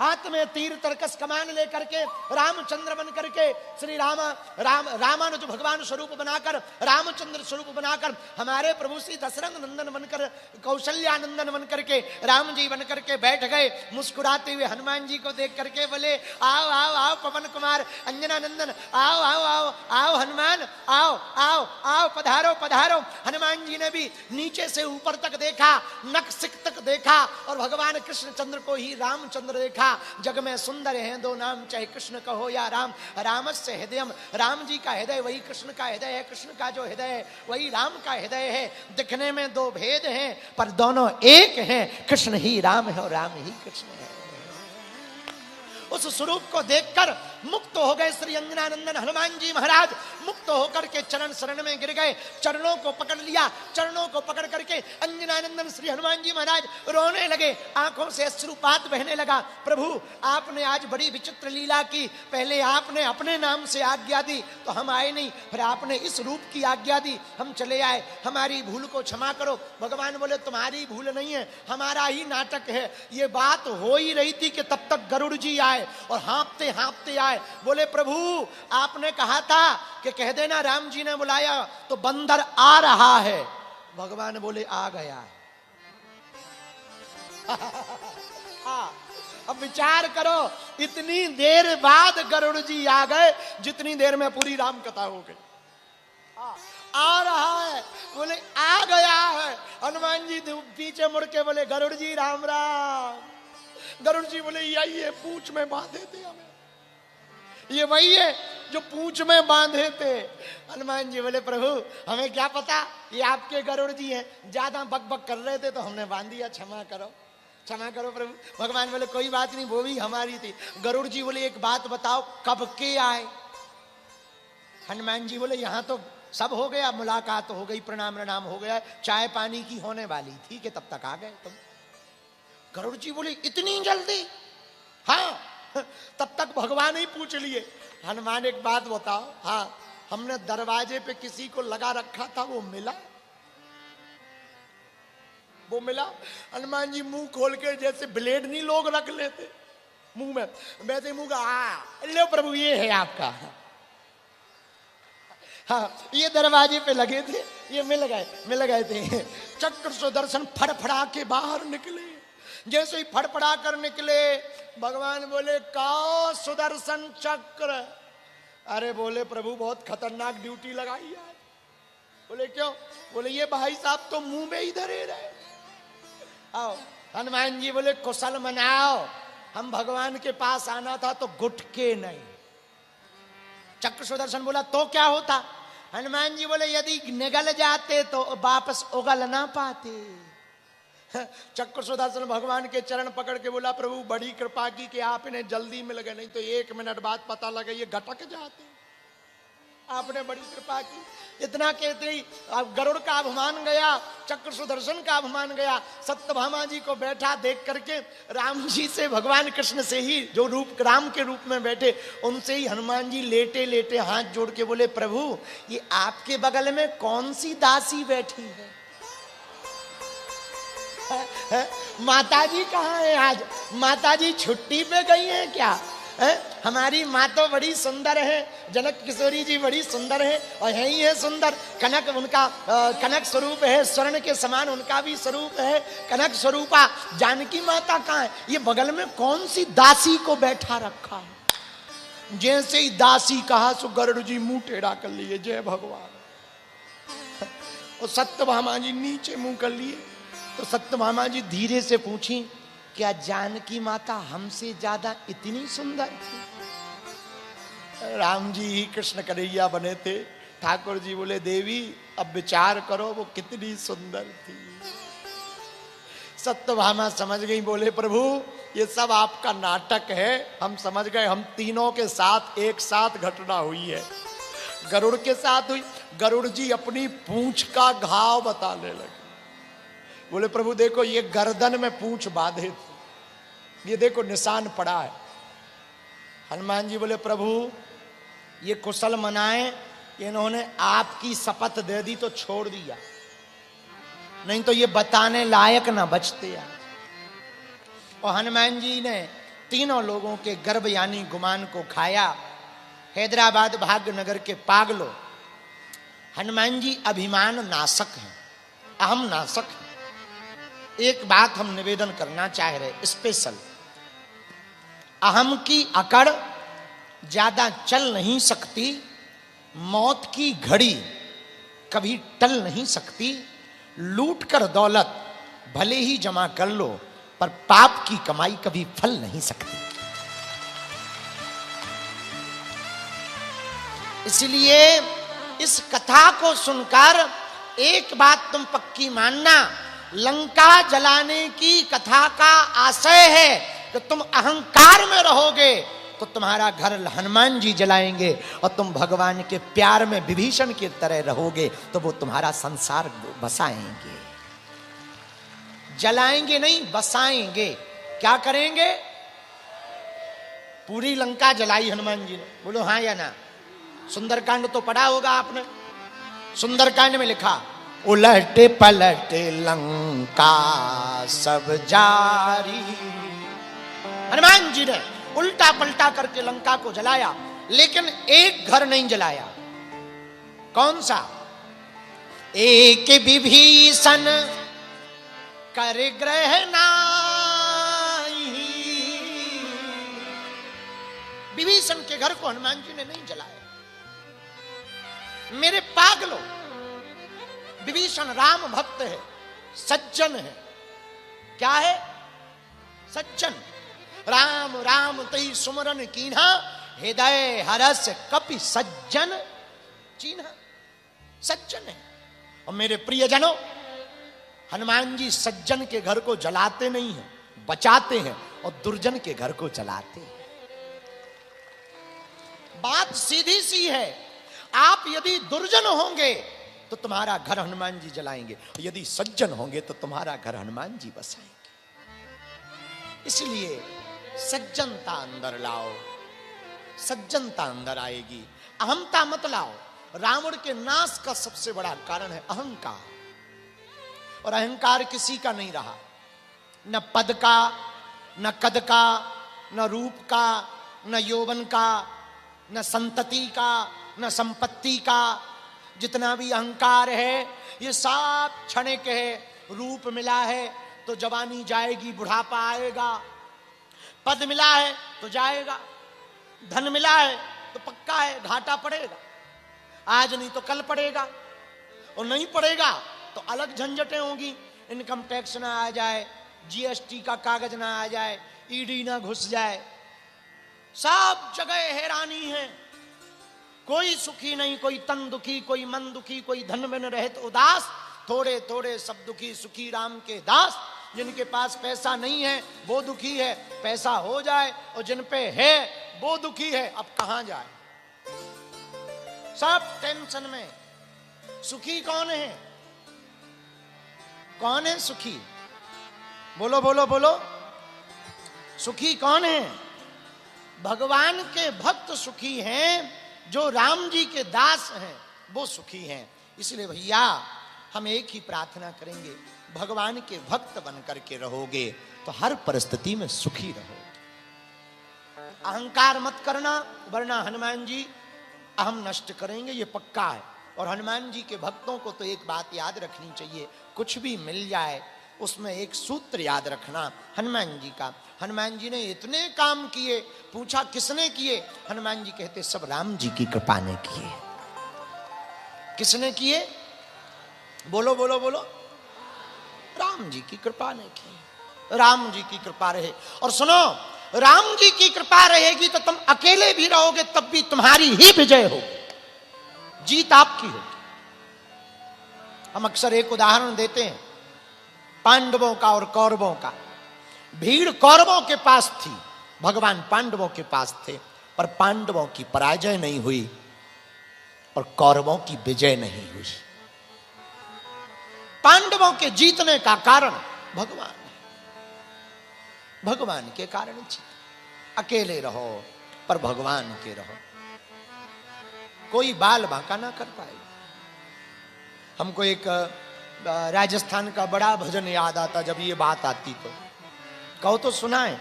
हाथ में तीर तरकस कमान लेकर के रामचंद्र बन करके श्री रामानुज भगवान स्वरूप बनाकर, रामचंद्र स्वरूप बनाकर हमारे प्रभु श्री दशरथ नंदन बनकर, कौशल्यानंदन बन करके राम जी बन करके बैठ गए। मुस्कुराते हुए हनुमान जी को देख करके बोले आओ आओ आओ पवन कुमार अंजना नंदन, आओ आओ आओ आओ हनुमान, आओ आओ आओ पधारो पधारो। हनुमान जी ने भी नीचे से ऊपर तक देखा, नख सिक तक देखा और भगवान कृष्णचंद्र को ही रामचंद्र देखा। जग में सुंदर हैं दो नाम, चाहे कृष्ण कहो या राम, रामस्य हृदयम, राम जी का हृदय वही कृष्ण का हृदय है, कृष्ण का जो हृदय है वही राम का हृदय है। दिखने में दो भेद हैं पर दोनों एक हैं, कृष्ण ही राम है और राम ही कृष्ण है। उस स्वरूप को देखकर मुक्त हो गए श्री अंजनानंदन हनुमान जी महाराज। मुक्त होकर के चरण शरण में गिर गए, चरणों को पकड़ लिया। चरणों को पकड़ करके अंजनानंदन श्री हनुमान जी महाराज रोने लगे, आंखों से अश्रुपात बहने लगा। प्रभु आपने आज बड़ी विचित्र लीला की, पहले आपने अपने नाम से आज्ञा दी तो हम आए नहीं, फिर आपने इस रूप की आज्ञा दी हम चले आए, हमारी भूल को क्षमा करो। भगवान बोले तुम्हारी भूल नहीं है, हमारा ही नाटक है। ये बात हो ही रही थी कि तब तक गरुड़ जी आए और हाँफते हाँफते आए। बोले प्रभु आपने कहा था कि कह देना राम जी ने बुलाया तो बंदर आ रहा है। भगवान बोले आ गया है। अब विचार करो, इतनी देर बाद गरुड़ जी आ गए जितनी देर में पूरी राम कथा हो गई। आ रहा है बोले आ गया है। हनुमान जी पीछे मुड़ के बोले गरुड़ जी राम राम। गरुड़ जी बोले यही है, पूंछ में बांधे थे हमें, ये वही है जो पूंछ में बांधे थे। हनुमान जी बोले प्रभु हमें क्या पता ये आपके गरुड़ जी हैं, ज्यादा बक बक कर रहे थे तो हमने बांध दिया, क्षमा करो क्षमा करो प्रभु। भगवान बोले कोई बात नहीं, वो भी हमारी थी। गरुड़ जी बोले एक बात बताओ कब के आए? हनुमान जी बोले यहाँ तो सब हो गया, मुलाकात हो गई, प्रणाम प्रणाम हो गया, चाय पानी की होने वाली थी कि तब तक आ गए तुम। गरुड़ जी बोले इतनी जल्दी? हाँ तब तक भगवान ही पूछ लिए। हनुमान एक बात बताओ, हाँ हमने दरवाजे पे किसी को लगा रखा था वो मिला? वो मिला? हनुमान जी मुंह खोल के जैसे ब्लेड नहीं लोग रख लेते मुंह में, वैसे मुंह का लो प्रभु ये है आपका। हाँ ये दरवाजे पे लगे थे, ये मिल गए थे। चक्र सुदर्शन फड़फड़ा के बाहर निकले। जैसे ही फड़फड़ा कर निकले भगवान बोले का सुदर्शन चक्र? अरे बोले प्रभु बहुत खतरनाक ड्यूटी लगाई है। बोले क्यों? बोले ये भाई साहब तो मुंह में ही धरे रहे। आओ हनुमान जी बोले कुशल मनाओ, हम भगवान के पास आना था तो गुटके नहीं। चक्र सुदर्शन बोला तो क्या होता? हनुमान जी बोले यदि निगल जाते तो वापस उगल ना पाते। चक्र सुदर्शन भगवान के चरण पकड़ के बोला प्रभु बड़ी कृपा की कि आप इन्हें जल्दी मिल गए, नहीं तो 1 मिनट बाद पता लगे ये घटक जाते। आपने बड़ी कृपा की। इतना कहते ही गरुड़ का अभिमान गया, चक्र सुदर्शन का अभिमान गया। सत्यभामा जी को बैठा देख करके राम जी से, भगवान कृष्ण से ही जो रूप राम के रूप में बैठे उनसे ही हनुमान जी लेटे लेटे हाथ जोड़ के बोले प्रभु ये आपके बगल में कौन सी दासी बैठी है? माताजी कहाँ है आज? माताजी छुट्टी पे गई हैं क्या? हमारी माँ तो बड़ी सुंदर है, जनक किशोरी जी बड़ी सुंदर है और है ही है सुंदर। कनक उनका कनक स्वरूप है, स्वर्ण के समान उनका भी स्वरूप है, कनक स्वरूपा। जानकी माता कहाँ है? ये बगल में कौन सी दासी को बैठा रखा है? जैसे ही दासी कहा सो गरुड़ जी मुंह टेढ़ा कर लिए, जय भगवान। और सत्यभामा जी नीचे मुंह कर लिए। तो सत्यभामा जी धीरे से पूछी क्या जानकी माता हमसे ज्यादा इतनी सुंदर थी? राम जी ही कृष्ण कन्हैया बने थे। ठाकुर जी बोले देवी अब विचार करो वो कितनी सुंदर थी। सत्यभामा समझ गई, बोले प्रभु ये सब आपका नाटक है, हम समझ गए। हम तीनों के साथ एक साथ घटना हुई है। गरुड़ के साथ हुई। गरुड़ जी अपनी पूंछ का घाव बताने लगे। बोले प्रभु देखो ये गर्दन में पूंछ बांधे थे, ये देखो निशान पड़ा है। हनुमान जी बोले प्रभु ये कुशल मनाए, इन्होंने आपकी शपथ दे दी तो छोड़ दिया, नहीं तो ये बताने लायक ना बचते यार। और हनुमान जी ने तीनों लोगों के गर्भ यानी गुमान को खाया। हैदराबाद भाग्यनगर के पागलों, हनुमान जी अभिमान नाशक हैं, अहम नाशक हैं। एक बात हम निवेदन करना चाह रहे स्पेशल, अहम की अकड़ ज्यादा चल नहीं सकती, मौत की घड़ी कभी टल नहीं सकती। लूट कर दौलत भले ही जमा कर लो, पर पाप की कमाई कभी फल नहीं सकती। इसलिए इस कथा को सुनकर एक बात तुम पक्की मानना, लंका जलाने की कथा का आशय है कि तुम अहंकार में रहोगे तो तुम्हारा घर हनुमान जी जलाएंगे, और तुम भगवान के प्यार में विभीषण की तरह रहोगे तो वो तुम्हारा संसार बसाएंगे। जलाएंगे नहीं, बसाएंगे। क्या करेंगे? पूरी लंका जलाई हनुमान जी ने। बोलो हाँ या ना? सुंदरकांड तो पढ़ा होगा आपने। सुंदरकांड में लिखा, उलटे पलटे लंका सब जारी। हनुमान जी ने उल्टा पलटा करके लंका को जलाया, लेकिन एक घर नहीं जलाया। कौन सा? एक विभीषण कर ग्रह नाई। विभीषण के घर को हनुमान जी ने नहीं जलाया। मेरे पागलों, विभीषण राम भक्त है, सज्जन है। क्या है? सज्जन। राम राम तई सुमरन कीन्हा, हृदय हरस कपि सज्जन चीन्हा। सज्जन है। और मेरे प्रियजनों, हनुमान जी सज्जन के घर को जलाते नहीं हैं, बचाते हैं, और दुर्जन के घर को जलाते हैं। बात सीधी सी है। आप यदि दुर्जन होंगे तो तुम्हारा घर हनुमान जी जलाएंगे, यदि सज्जन होंगे तो तुम्हारा घर हनुमान जी बसाएंगे। इसलिए सज्जनता अंदर लाओ, सज्जनता अंदर आएगी। अहमता मत लाओ। रावण के नाश का सबसे बड़ा कारण है अहंकार, और अहंकार किसी का नहीं रहा, न पद का, न कद का, न रूप का, न यौवन का, न संतति का, न संपत्ति का। जितना भी अहंकार है ये सब क्षणिक है। रूप मिला है तो जवानी जाएगी, बुढ़ापा आएगा। पद मिला है तो जाएगा, धन मिला है तो पक्का है घाटा पड़ेगा। आज नहीं तो कल पड़ेगा, और नहीं पड़ेगा तो अलग झंझटें होंगी। इनकम टैक्स ना आ जाए, जीएसटी का कागज ना आ जाए, ईडी ना घुस जाए, सब जगह हैरानी है। कोई सुखी नहीं, कोई तन दुखी, कोई मन दुखी, कोई धन में रहित उदास। थोड़े थोड़े सब दुखी, सुखी राम के दास। जिनके पास पैसा नहीं है वो दुखी है, पैसा हो जाए, और जिन पे है वो दुखी है। अब कहां जाए? सब टेंशन में। सुखी कौन है? कौन है सुखी? बोलो बोलो बोलो। सुखी कौन है? भगवान के भक्त सुखी हैं, जो राम जी के दास हैं वो सुखी हैं। इसलिए भैया हम एक ही प्रार्थना करेंगे, भगवान के भक्त बनकर के रहोगे तो हर परिस्थिति में सुखी रहोगे। अहंकार मत करना, वरना हनुमान जी अहम नष्ट करेंगे, ये पक्का है। और हनुमान जी के भक्तों को तो एक बात याद रखनी चाहिए, कुछ भी मिल जाए उसमें एक सूत्र याद रखना हनुमान जी का। हनुमान जी ने इतने काम किए, पूछा किसने किए? हनुमान जी कहते सब राम जी की कृपा ने किए। किसने किए? बोलो बोलो बोलो। राम जी की कृपा ने किए। राम जी की कृपा रहे। और सुनो, राम जी की कृपा रहेगी तो तुम अकेले भी रहोगे तब भी तुम्हारी ही विजय होगी, जीत आपकी होगी। हम अक्सर एक उदाहरण देते हैं पांडवों का और कौरवों का। भीड़ कौरवों के पास थी, भगवान पांडवों के पास थे, पर पांडवों की पराजय नहीं हुई और कौरवों की विजय नहीं हुई। पांडवों के जीतने का कारण भगवान है, भगवान के कारण जीत। अकेले रहो पर भगवान के रहो, कोई बाल बांका ना कर पाएगा। हमको एक राजस्थान का बड़ा भजन याद आता, जब ये बात आती तो कहो तो सुनाए।